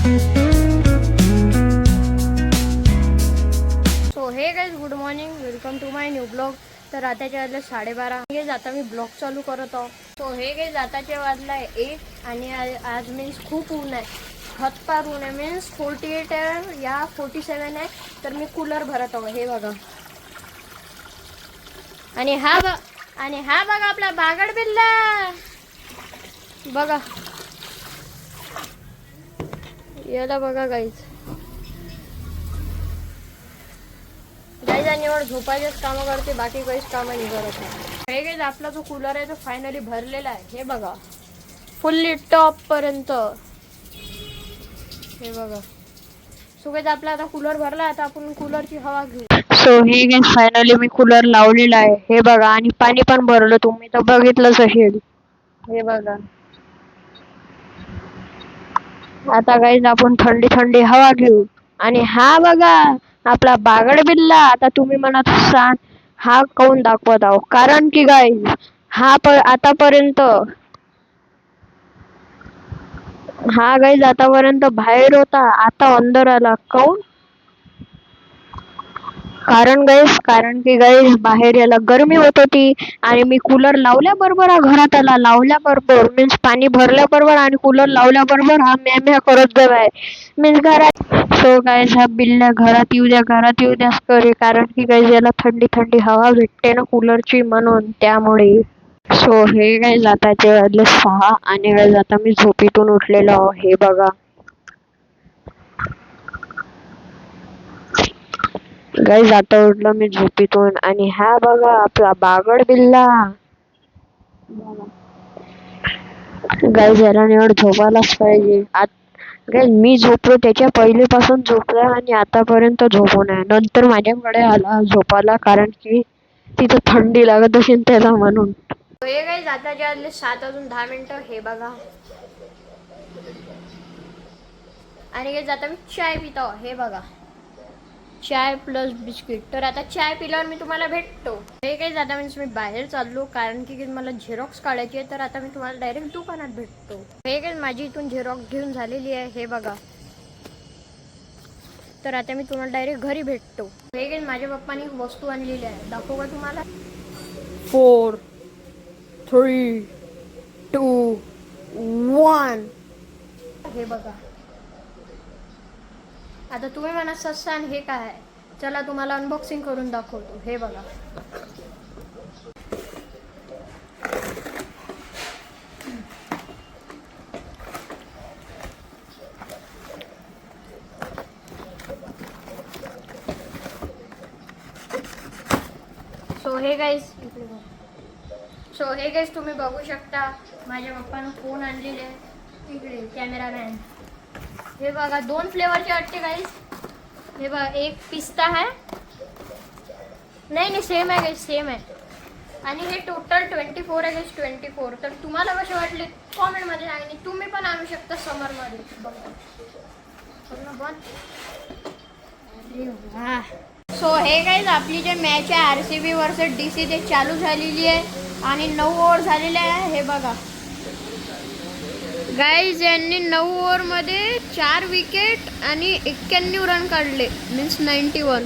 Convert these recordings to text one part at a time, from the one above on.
So hey guys, good morning, welcome to my new blog. तर आताचे वाजले 12:30. आता मी ब्लॉग चालू करत आहो. सो हे गाइस, आताचे वाजला आहे 1 आणि आज मीन्स खूप ऊन आहे, हतपार ऊन आहे. मीन्स 48 आहे या 47 आहे. तर मी कूलर भरत आहो. हे बघा. आणि हा बघा आपला बागड बिल्ला बघा. याला बघा गाईज. गाईज आणि एवढं झोपायचेच कामं करते, बाकी काहीच कामं नाही करत. हे गाईज, आपला जो कूलर आहे तो फायनली भरलेला आहे. हे बघा, फुल्ली टॉप पर्यंत. हे बघा. सो गाईज, आपला आता कूलर भरला. आता आपण कूलरची हवा घेऊ. सो हे गाईज, फायनली मी कूलर लावलेला आहे. हे बघा. आणि पाणी पण भरलं, तुम्ही तर बघितलंच असेल. हे बघा. आता गाईज, आपण थंडी थंडी हवा घेऊ. आणि हा बघा आपला बागड बिल्ला. आता तुम्ही म्हणत असाल हा काऊन दाखवत आहो, कारण की गाईज आतापर्यंत बाहेर होता, आता अंदर आला. काऊन? कारण की गाईज बाहेर याला गरमी होत होती आणि मी कूलर लावल्याबरोबर हा घरात आला. लावल्याबरोबर मीन्स पाणी भरल्याबरोबर आणि कूलर लावल्याबरोबर हा म्या करत जाय मीन्स घरात. सो गाईज, हा बिल्ला घरात येऊ द्याच करे, कारण की गाईज याला थंडी थंडी हवा भेटते ना कूलरची, म्हणून त्यामुळे. सो हे गाईज, आताचे वाजले 6 आणि गाईज आता मी झोपेतून उठलेलो आहो. हे बघा. गाईज, आता उठलो मी झोपेतून आणि हा बघा आपला बागड बिल्ला. गाईज, याला निवड झोपायलाच पाहिजे. गाईज, मी झोपलो त्याच्या पहिलेपासून झोपला आणि आतापर्यंत झोपू नये. नंतर माझ्याकडे आला झोपायला, कारण की तिथं थंडी लागत असेल त्याला, म्हणून. हे गाईज, आता जे आले 7:10. हे बघा. आणि गाईज, आता मी चाय पितो. हे बघा, चाय प्लस बिस्किट. तर आता चाय पिल्यावर मी तुम्हाला भेटतो. हे काही आता मीन्स मी बाहेर चाललो, कारण की मला झेरॉक्स काढायची आहे. तर आता मी तुम्हाला डायरेक्ट दुकानात भेटतो. हे काही माझी इथून झेरॉक्स घेऊन झालेली आहे. हे बघा. तर आता मी तुम्हाला डायरेक्ट घरी भेटतो. हे काही माझ्या पप्पानी वस्तू आणलेली आहे, दाखवू का तुम्हाला? 4, 3, 2, 1. हे बघा. आता तुम्ही म्हणत असाल हे काय आहे, चला तुम्हाला अनबॉक्सिंग करून दाखवतो. हे बघा. सो हे गाईस तुम्ही बघू शकता, माझ्या पप्पानं फोन आणलेले आहे. इकडे कॅमेरामॅन. हे बघा, 2 फ्लेवरचे वाटते गाईस. हे बघा, एक पिस्ता आहे. नाही सेम आहे गाईस, सेम आहे. आणि हे टोटल 24 आहे गाईस, 24. तर तुम्हाला कसे वाटले कॉमेंटमध्ये सांगा. तुम्ही पण आणू शकता समरमध्ये. बघा. सो हे गाईज, आपली जे मॅच आहे RCB वर्सेस DC ते चालू झालेली आहे आणि 9 ओव्हर झालेले आहे. हे बघा गाईज, यांनी 9 ओव्हरमध्ये 4 विकेट आणि 91 रन काढले, means 91.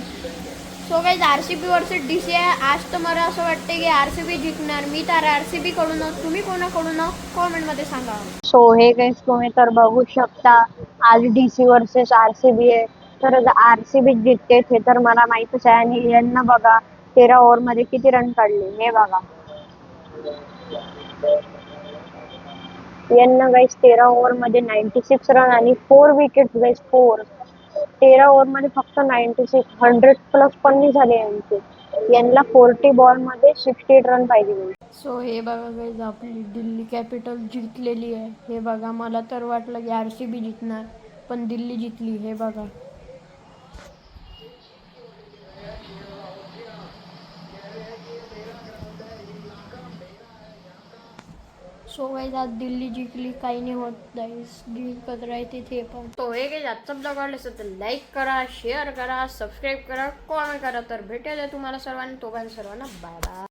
So guys, RCB versus DC आहे. आज तर मला असं वाटते की RCB जिंकणार. मी तर RCB कडून. तुम्ही कोणाकडून कॉमेंटमध्ये सांगा. सो हे गाईज, तुम्ही तर बघू शकता आज DC वर्सेस RCB आहे. तर RCB जिंकते हे तर मला माहितच आहे. आणि यांना बघा 13 ओव्हरमध्ये किती रन काढले. हे बघा, यांना गाईज 13 ओव्हरमध्ये 96 रन आणि 4 विकेट गाईज. 13 ओव्हरमध्ये फक्त 96. 100+ पण नाही झाले यांचे. यांना 40 बॉलमध्ये 68 रन पाहिजे. सो हे बघा गाईज, आपली दिल्ली कॅपिटल जिंकलेली आहे. हे बघा, मला तर वाटलं की RCB जिंकणार, पण दिल्ली जिंकली. हे बघा. सो गाईज, आज दिल्ली जिंकली. काही नाही होत गाईज, जिंकत राहते ते पण. तो हे गाईज, आजचा ब्लॉग आवडला असेल तर लाईक करा, शेअर करा, सबस्क्राईब करा, कॉमेंट करा. तर भेटूया तुम्हाला सर्वांना, सर्वांना बाय बाय.